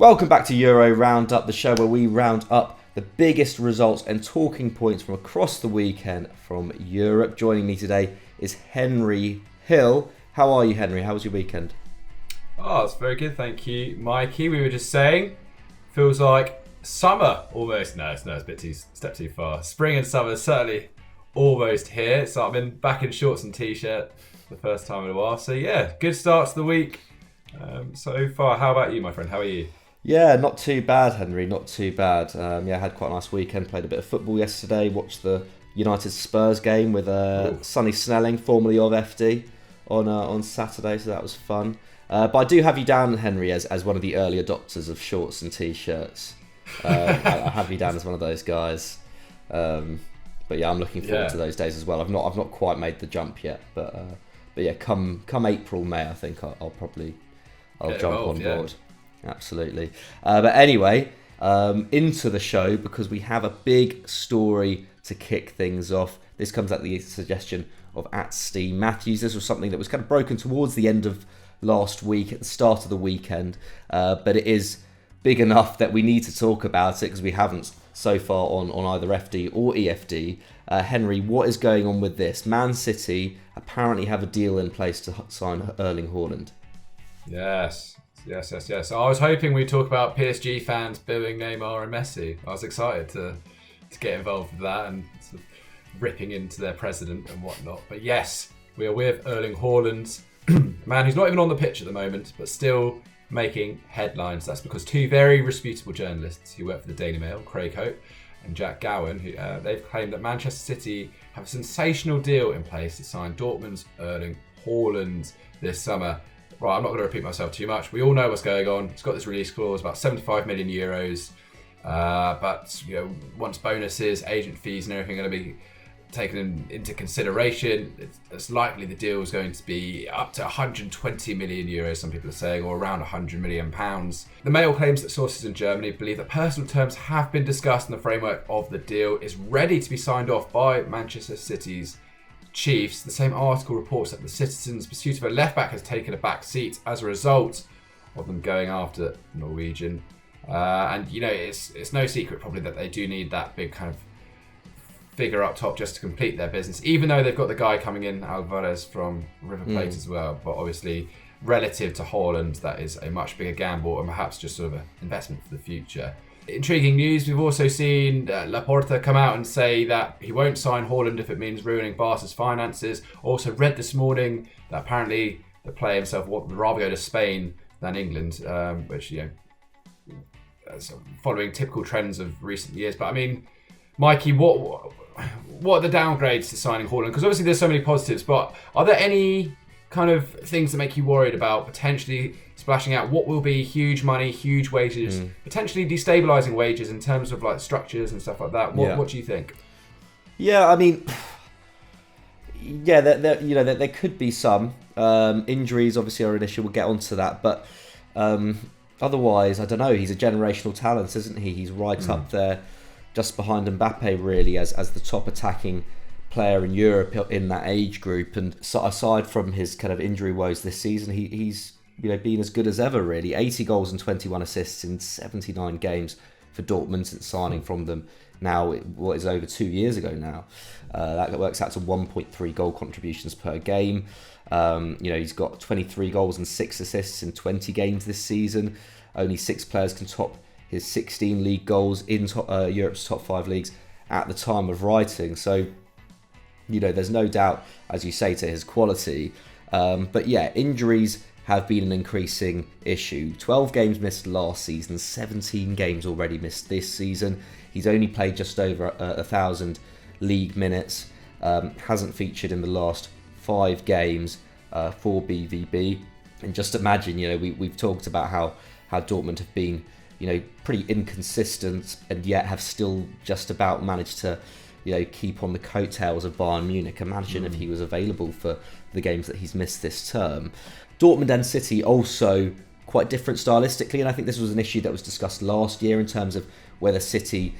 Welcome back to Euro Roundup, the show where we round up the biggest results and talking points from across the weekend from Europe. Joining me today is Henry Hill. How are you, Henry? How was your weekend? Oh, it's very good, thank you, Mikey. We were just saying, feels like summer almost. No, it's a bit step too far. Spring and summer certainly almost here. So I've been back in shorts and t-shirt for the first time in a while. So yeah, good start to the week so far. How about you, my friend? How are you? Yeah, not too bad, Henry. Not too bad. I had quite a nice weekend. Played a bit of football yesterday. Watched the United Spurs game with Sonny Snelling, formerly of FD, on Saturday. So that was fun. But I do have you down, Henry, as one of the early adopters of shorts and t-shirts. I have you down as one of those guys. But yeah, I'm looking forward to those days as well. I've not quite made the jump yet, but yeah, come April, May, I think I'll jump on board. Yeah. Absolutely. But anyway, into the show, because we have a big story to kick things off. This comes at the suggestion of @SteamMatthews. This was something that was kind of broken towards the end of last week, at the start of the weekend, but it is big enough that we need to talk about it because we haven't so far on either FD or EFD. Henry, what is going on with this? Man City apparently have a deal in place to sign Erling Haaland. Yes. I was hoping we'd talk about PSG fans booing Neymar and Messi. I was excited to get involved with that and sort of ripping into their president and whatnot. But yes, we are with Erling Haaland, a man who's not even on the pitch at the moment, but still making headlines. That's because two very reputable journalists who work for the Daily Mail, Craig Hope and Jack Gowan, who they've claimed that Manchester City have a sensational deal in place to sign Dortmund's Erling Haaland this summer. Right, I'm not going to repeat myself too much. We all know what's going on. It's got this release clause, about 75 million euros. But once bonuses, agent fees, and everything are going to be taken into consideration, it's likely the deal is going to be up to 120 million euros, some people are saying, or around 100 million pounds. The Mail claims that sources in Germany believe that personal terms have been discussed in the framework of the deal, is ready to be signed off by Manchester City's Chiefs. The same article reports that the Citizens' pursuit of a left-back has taken a back seat as a result of them going after Norwegian. And it's no secret probably that they do need that big kind of figure up top just to complete their business, even though they've got the guy coming in, Alvarez from River Plate as well. But obviously, relative to Haaland, that is a much bigger gamble and perhaps just sort of an investment for the future. Intriguing news, we've also seen Laporta come out and say that he won't sign Haaland if it means ruining Barca's finances. Also read this morning that apparently the player himself would rather go to Spain than England, which, following typical trends of recent years. But I mean, Mikey, what are the downgrades to signing Haaland? Because obviously there's so many positives, but are there any kind of things that make you worried about potentially splashing out what will be huge money, huge wages, potentially destabilising wages in terms of like structures and stuff like that? What do you think? Yeah, I mean, there could be some injuries. Obviously, are an issue. We'll get onto that, but otherwise, I don't know. He's a generational talent, isn't he? He's right up there, just behind Mbappe, really, as the top attacking player in Europe in that age group. And so aside from his kind of injury woes this season, he's been as good as ever, really. 80 goals and 21 assists in 79 games for Dortmund since signing from them now, what is over 2 years ago now. That works out to 1.3 goal contributions per game. He's got 23 goals and 6 assists in 20 games this season. Only 6 players can top his 16 league goals in Europe's top 5 leagues at the time of writing. So, there's no doubt, as you say, to his quality. But yeah, injuries have been an increasing issue. 12 games missed last season, 17 games already missed this season. He's only played just over 1,000 league minutes. Hasn't featured in the last 5 games for BVB. And just imagine, we've talked about how Dortmund have been, pretty inconsistent and yet have still just about managed to, keep on the coattails of Bayern Munich. Imagine if he was available for the games that he's missed this term. Dortmund and City also quite different stylistically, and I think this was an issue that was discussed last year in terms of whether City,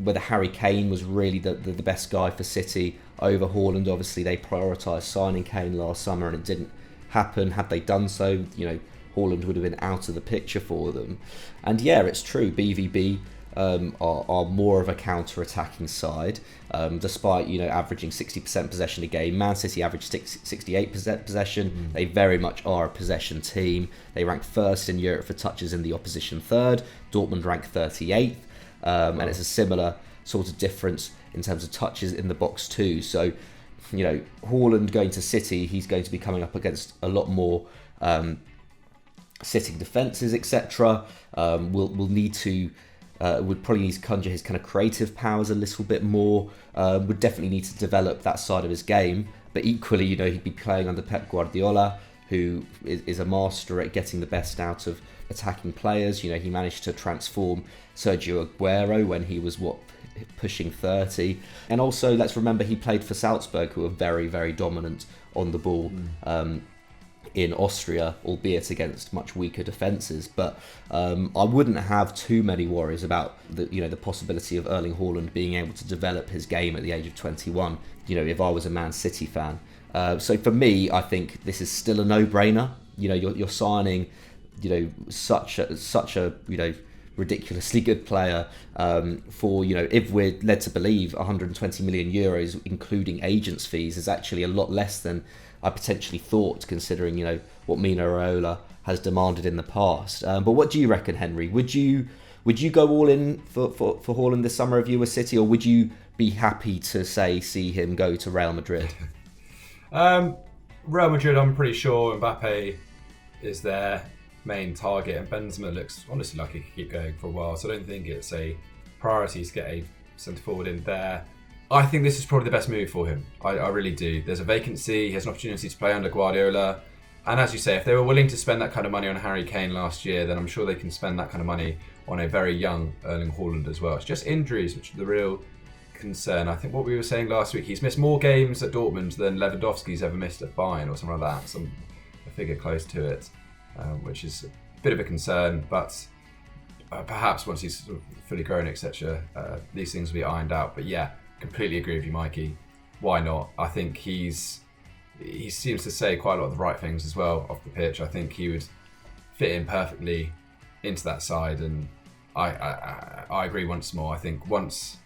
whether Harry Kane was really the best guy for City over Haaland. Obviously, they prioritised signing Kane last summer and it didn't happen. Had they done so, Haaland would have been out of the picture for them. And yeah, it's true, BVB are more of a counter-attacking side, despite averaging 60% possession a game. Man City average 68% possession. They very much are a possession team. They rank first in Europe for touches in the opposition third. Dortmund rank 38th, and it's a similar sort of difference in terms of touches in the box too. So Haaland going to City, he's going to be coming up against a lot more sitting defences, etc. Will need to would probably need to conjure his kind of creative powers a little bit more. Would definitely need to develop that side of his game. But equally, he'd be playing under Pep Guardiola, who is a master at getting the best out of attacking players. He managed to transform Sergio Aguero when he was pushing 30. And also, let's remember, he played for Salzburg, who are very, very dominant on the ball in Austria, albeit against much weaker defences. But I wouldn't have too many worries about the possibility of Erling Haaland being able to develop his game at the age of 21, if I was a Man City fan. So for me, I think this is still a no-brainer. You're signing such a ridiculously good player for if we're led to believe 120 million euros including agents fees is actually a lot less than I potentially thought, considering what Mino Raiola has demanded in the past. But what do you reckon, Henry? Would you go all in for Haaland this summer if you were City, or would you be happy to see him go to Real Madrid? Real Madrid, I'm pretty sure Mbappe is their main target, and Benzema looks honestly like he could keep going for a while, so I don't think it's a priority to get a centre forward in there. I think this is probably the best move for him. I really do. There's a vacancy, he has an opportunity to play under Guardiola, and as you say, if they were willing to spend that kind of money on Harry Kane last year, then I'm sure they can spend that kind of money on a very young Erling Haaland as well. It's just injuries which are the real concern. I think what we were saying last week, he's missed more games at Dortmund than Lewandowski's ever missed at Bayern or something like that, a figure close to it. Which is a bit of a concern, but perhaps once he's sort of fully grown, etc., these things will be ironed out. But yeah, completely agree with you, Mikey. Why not? I think he seems to say quite a lot of the right things as well off the pitch. I think he would fit in perfectly into that side, and I agree once more. I think once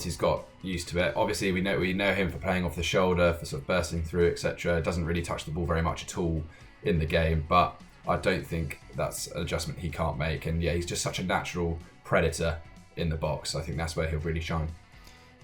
he's got used to it, obviously we know him for playing off the shoulder, for sort of bursting through, etc. Doesn't really touch the ball very much at all in the game, but I don't think that's an adjustment he can't make. And yeah, he's just such a natural predator in the box. I think that's where he'll really shine.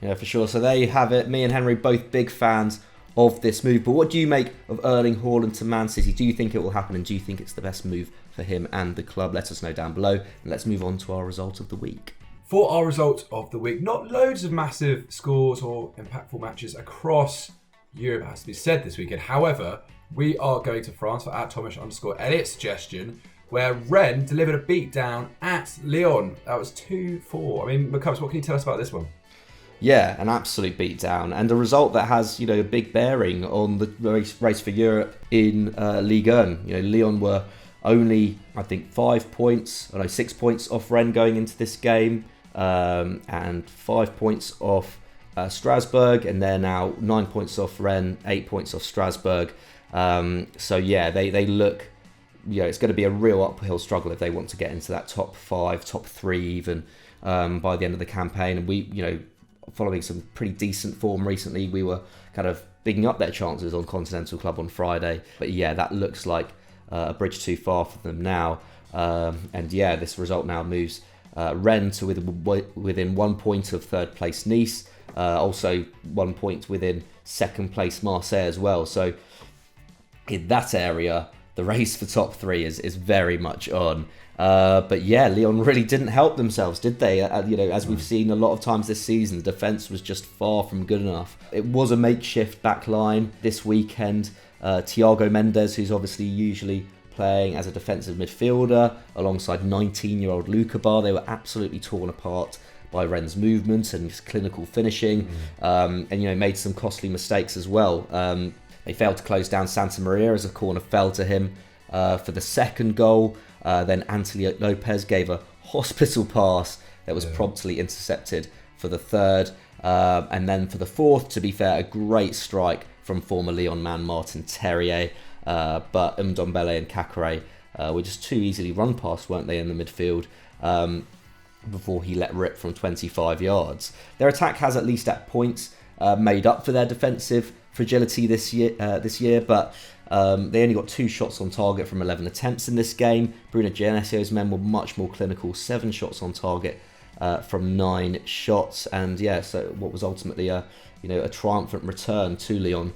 Yeah, for sure. So there you have it. Me and Henry, both big fans of this move. But what do you make of Erling Haaland to Man City? Do you think it will happen, and do you think it's the best move for him and the club? Let us know down below. And let's move on to our result of the week. For our result of the week, not loads of massive scores or impactful matches across Europe, has to be said, this weekend. However, we are going to France for @Thomas_Elliot's suggestion, where Rennes delivered a beatdown at Lyon. That was 2-4. I mean, McCubbs, what can you tell us about this one? Yeah, an absolute beatdown, and a result that has a big bearing on the race for Europe in Ligue 1. Lyon were only, I think, 6 points off Rennes going into this game, and 5 points off Strasbourg, and they're now 9 points off Rennes, 8 points off Strasbourg. So yeah, they look, it's going to be a real uphill struggle if they want to get into that top 5, top 3 even by the end of the campaign. And we, following some pretty decent form recently, we were kind of bigging up their chances on Continental Club on Friday. But yeah, that looks like a bridge too far for them now. And yeah, this result now moves Rennes to within 1 point of third place Nice, also 1 point within second place Marseille as well. So in that area, the race for top 3 is very much on. But yeah, Lyon really didn't help themselves, did they? As we've seen a lot of times this season, the defence was just far from good enough. It was a makeshift back line this weekend. Thiago Mendes, who's obviously usually playing as a defensive midfielder, alongside 19-year-old Luca Bar, they were absolutely torn apart by Rennes' movement and his clinical finishing, and made some costly mistakes as well. They failed to close down Santa Maria as a corner fell to him for the second goal. Then Anthony Lopez gave a hospital pass that was promptly intercepted for the third. And then for the fourth, to be fair, a great strike from former Lyon man Martin Terrier. But Ndombele and Kakare were just too easily run past, weren't they, in the midfield, before he let rip from 25 yards. Their attack has, at least at points, made up for their defensive fragility this year, but they only got 2 shots on target from 11 attempts in this game. Bruno Genesio's men were much more clinical, 7 shots on target from 9 shots, and so what was ultimately a triumphant return to Lyon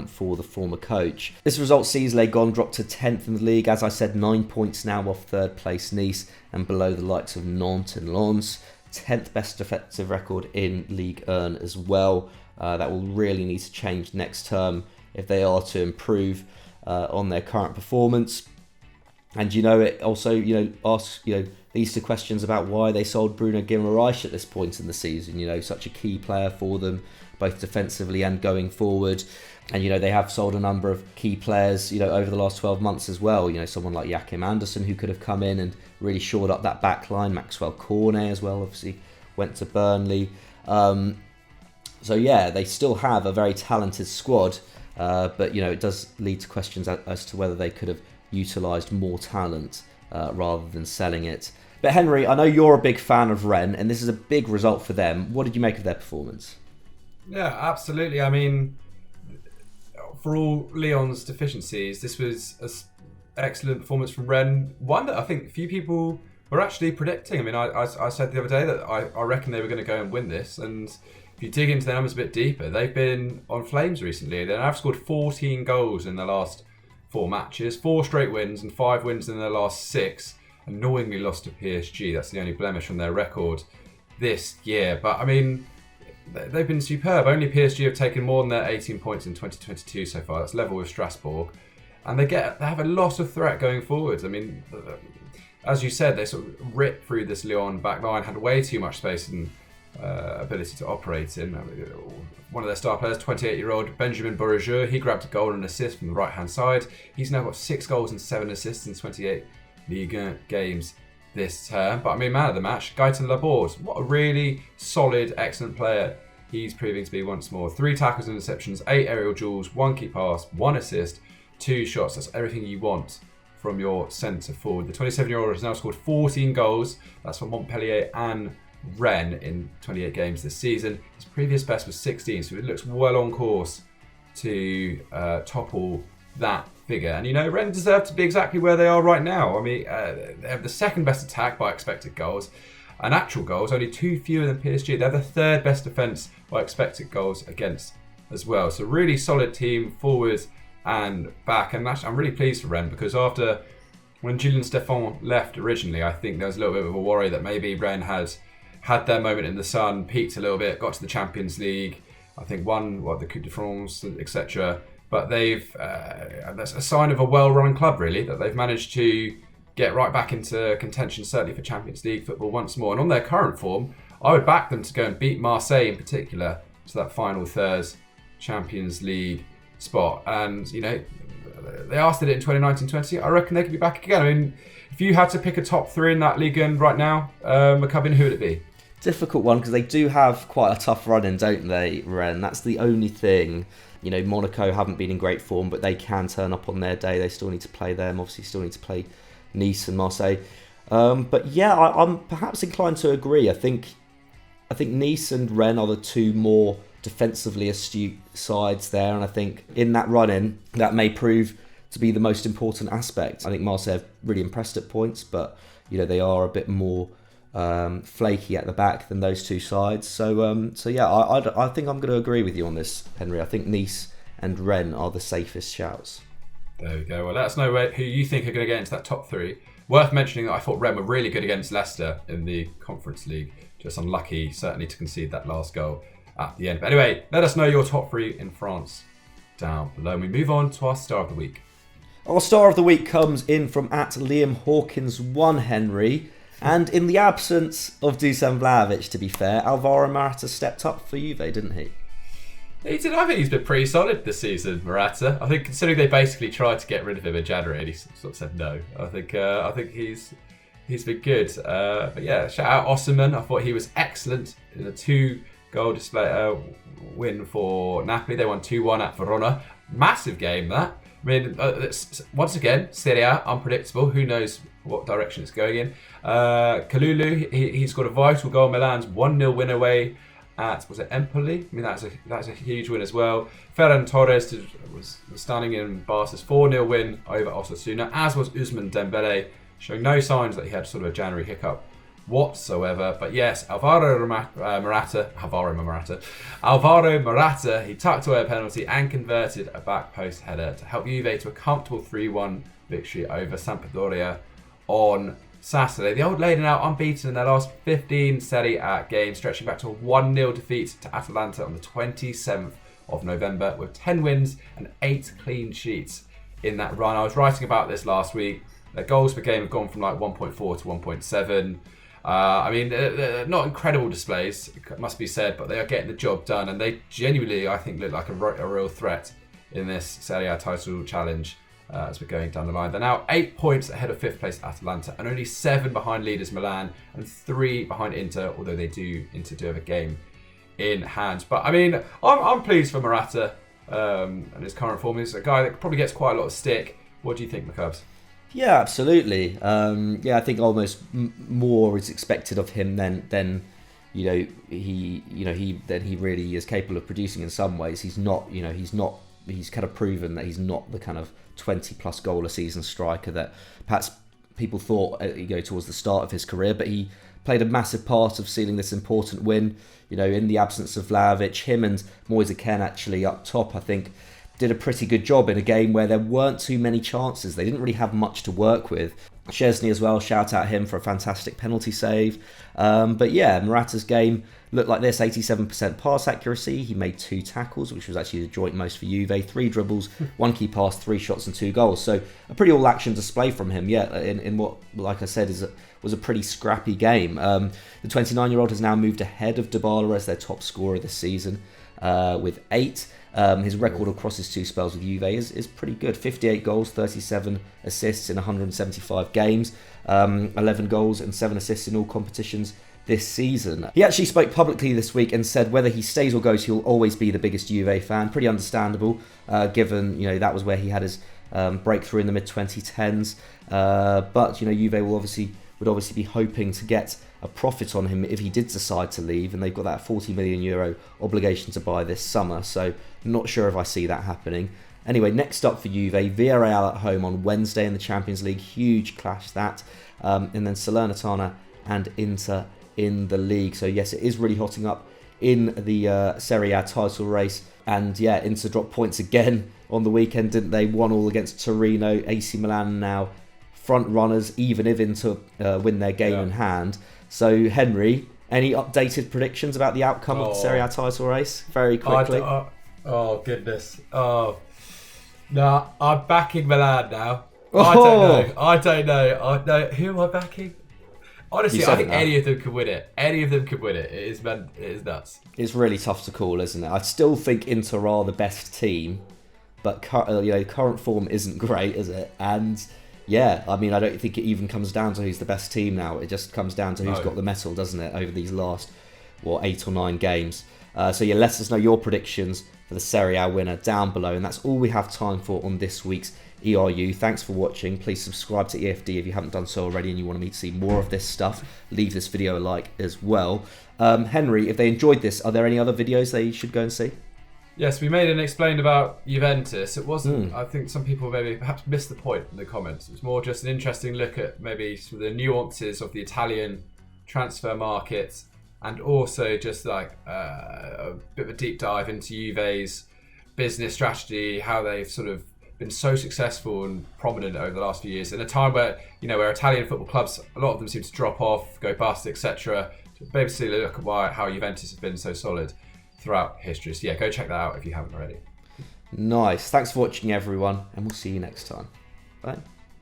for the former coach. This result sees Les Gaunes drop to 10th in the league. As I said, 9 points now off third place Nice and below the likes of Nantes and Lens. 10th best defensive record in Ligue 1 as well. That will really need to change next term if they are to improve on their current performance. And it also asks these 2 questions about why they sold Bruno Guimaraes at this point in the season. Such a key player for them, both defensively and going forward. And they have sold a number of key players over the last 12 months as well. Someone like Joachim Andersen, who could have come in and really shored up that back line. Maxwell Cornet as well, obviously went to Burnley. They still have a very talented squad, but it does lead to questions as to whether they could have utilised more talent rather than selling it. But Henry, I know you're a big fan of Rennes, and this is a big result for them. What did you make of their performance? Yeah, absolutely. I mean, for all Lyon's deficiencies, this was an excellent performance from Rennes. One that I think few people were actually predicting. I mean, I said the other day that I reckon they were going to go and win this, and if you dig into their numbers a bit deeper, they've been on flames recently. They've scored 14 goals in the last 4 matches, 4 straight wins and 5 wins in their last 6. Annoyingly lost to PSG. That's the only blemish on their record this year. But I mean, they've been superb. Only PSG have taken more than their 18 points in 2022 so far. That's level with Strasbourg. And they have a lot of threat going forwards. I mean, as you said, they sort of ripped through this Lyon back line, had way too much space and ability to operate in. One of their star players, 28-year-old Benjamin Bourgeois, he grabbed a goal and an assist from the right-hand side. He's now got 6 goals and 7 assists in 28 Ligue 1 games this term. But I mean, man of the match, Gaëtan Laborde. What a really solid, excellent player he's proving to be once more. 3 tackles and interceptions, 8 aerial duels, 1 key pass, 1 assist, 2 shots. That's everything you want from your centre forward. The 27-year-old has now scored 14 goals. That's for Montpellier and Rennes in 28 games this season. His previous best was 16, so it looks well on course to topple that figure. And Rennes deserve to be exactly where they are right now. I mean, they have the second best attack by expected goals, and actual goals only 2 fewer than PSG. They're the 3rd best defence by expected goals against as well. So really solid team, forwards and back. And I'm really pleased for Rennes, because when Julien Stéphan left originally, I think there was a little bit of a worry that maybe Rennes had their moment in the sun, peaked a little bit, got to the Champions League, I think won the Coupe de France, etc. But that's a sign of a well-run club, really, that they've managed to get right back into contention, certainly for Champions League football once more. And on their current form, I would back them to go and beat Marseille in particular to that final third Champions League spot. And, they asked it in 2019-20. I reckon they could be back again. I mean, if you had to pick a top 3 in that league right now, McCubbin, who would it be? Difficult one, because they do have quite a tough run in, don't they, Rennes? That's the only thing. Monaco haven't been in great form, but they can turn up on their day. They still need to play them. Obviously, still need to play Nice and Marseille. But yeah, I'm perhaps inclined to agree. I think Nice and Rennes are the 2 more defensively astute sides there, and I think in that run-in, that may prove to be the most important aspect. I think Marseille have really impressed at points, but they are a bit more flaky at the back than those 2 sides. So yeah, I think I'm going to agree with you on this, Henry. I think Nice and Rennes are the safest shouts. There we go. Well, let us know who you think are going to get into that top 3. Worth mentioning that I thought Rennes were really good against Leicester in the Conference League. Just unlucky, certainly, to concede that last goal at the end. But anyway, let us know your top 3 in France down below. And we move on to our Star of the Week. Our Star of the Week comes in from @Liam Hawkins 1, Henry. And in the absence of Dusan Vlahovic, to be fair, Alvaro Morata stepped up for Juve, didn't he? He did. I think he's been pretty solid this season, Morata. I think, considering they basically tried to get rid of him in January, and he sort of said no. I think he's been good. But yeah, shout out Osimhen. I thought he was excellent in a 2-goal display win for Napoli. They won 2-1 at Verona. Massive game that. I mean, once again, Serie A, unpredictable. Who knows what direction it's going in. Kalulu, he's got a vital goal. Milan's 1-0 win away at, was it Empoli? I mean, that's a huge win as well. Ferran Torres was stunning in Barca's 4-0 win over Osasuna, as was Ousmane Dembele, showing no signs that he had sort of a January hiccup whatsoever. But yes, Alvaro Morata, he tucked away a penalty and converted a back post header to help Juve to a comfortable 3-1 victory over Sampdoria on Saturday. The old lady now unbeaten in their last 15 Serie A games, stretching back to a 1-0 defeat to Atalanta on the 27th of November with 10 wins and 8 clean sheets in that run. I was writing about this last week. Their goals per game have gone from like 1.4 to 1.7. I mean, they're not incredible displays, it must be said, but they are getting the job done, and they genuinely, I think, look like a real threat in this Serie A title challenge. As we're going down the line, they're now 8 points ahead of 5th place Atalanta and only 7 behind leaders Milan and 3 behind Inter, although Inter do have a game in hand. But I mean, I'm pleased for Morata and his current form. He's a guy that probably gets quite a lot of stick. What do you think, McCubs? Yeah, absolutely. I think almost more is expected of him than he really is capable of producing in some ways. He's kind of proven that he's not the kind of 20 plus goal a season striker that perhaps people thought towards the start of his career, but he played a massive part of sealing this important win. In the absence of Vlahovic, him and Moise Kean actually up top, I think, did a pretty good job in a game where there weren't too many chances. They didn't really have much to work with. Szczesny as well, shout out him for a fantastic penalty save. But yeah, Morata's game looked like this: 87% pass accuracy. He made 2 tackles, which was actually the joint most for Juve. 3 dribbles, 1 key pass, 3 shots and 2 goals. So a pretty all-action display from him. Yeah, in what, like I said, was a pretty scrappy game. The 29-year-old has now moved ahead of Dybala as their top scorer this season with 8. His record across his 2 spells with Juve is pretty good. 58 goals, 37 assists in 175 games, 11 goals and 7 assists in all competitions this season. He actually spoke publicly this week and said whether he stays or goes, he'll always be the biggest Juve fan. Pretty understandable, given that was where he had his breakthrough in the mid-2010s. But Juve would obviously be hoping to get a profit on him if he did decide to leave, and they've got that €40 million obligation to buy this summer, so not sure if I see that happening. Anyway, next up for Juve, Villarreal at home on Wednesday in the Champions League, huge clash that, and then Salernitana and Inter in the league. So yes, it is really hotting up in the Serie A title race, and yeah, Inter dropped points again on the weekend, didn't they? 1-1 against Torino. AC Milan now front runners, even if Inter win their game in hand. So, Henry, any updated predictions about the outcome of the Serie A title race? Very quickly. Oh, goodness. Oh. No, I'm backing Milan now. I don't know. Who am I backing? Honestly, I think any of them could win it. It is nuts. It's really tough to call, isn't it? I still think Inter are the best team, but current form isn't great, is it? And yeah, I mean, I don't think it even comes down to who's the best team now. It just comes down to who's got the metal, doesn't it, over these last 8 or 9 games. So yeah, let us know your predictions for the Serie A winner down below, and that's all we have time for on this week's ERU. Thanks for watching. Please subscribe to EFD if you haven't done so already and you want me to see more of this stuff. Leave this video a like as well. Henry, if they enjoyed this, are there any other videos they should go and see? Yes, we made and explained about Juventus. It wasn't, I think some people maybe perhaps missed the point in the comments. It was more just an interesting look at maybe some of the nuances of the Italian transfer market, and also just like a bit of a deep dive into Juve's business strategy, how they've sort of been so successful and prominent over the last few years in a time where, where Italian football clubs, a lot of them seem to drop off, go bust, etc. Basically look at how Juventus have been so solid throughout history. So yeah, go check that out if you haven't already. Nice. Thanks for watching, everyone, and we'll see you next time. Bye.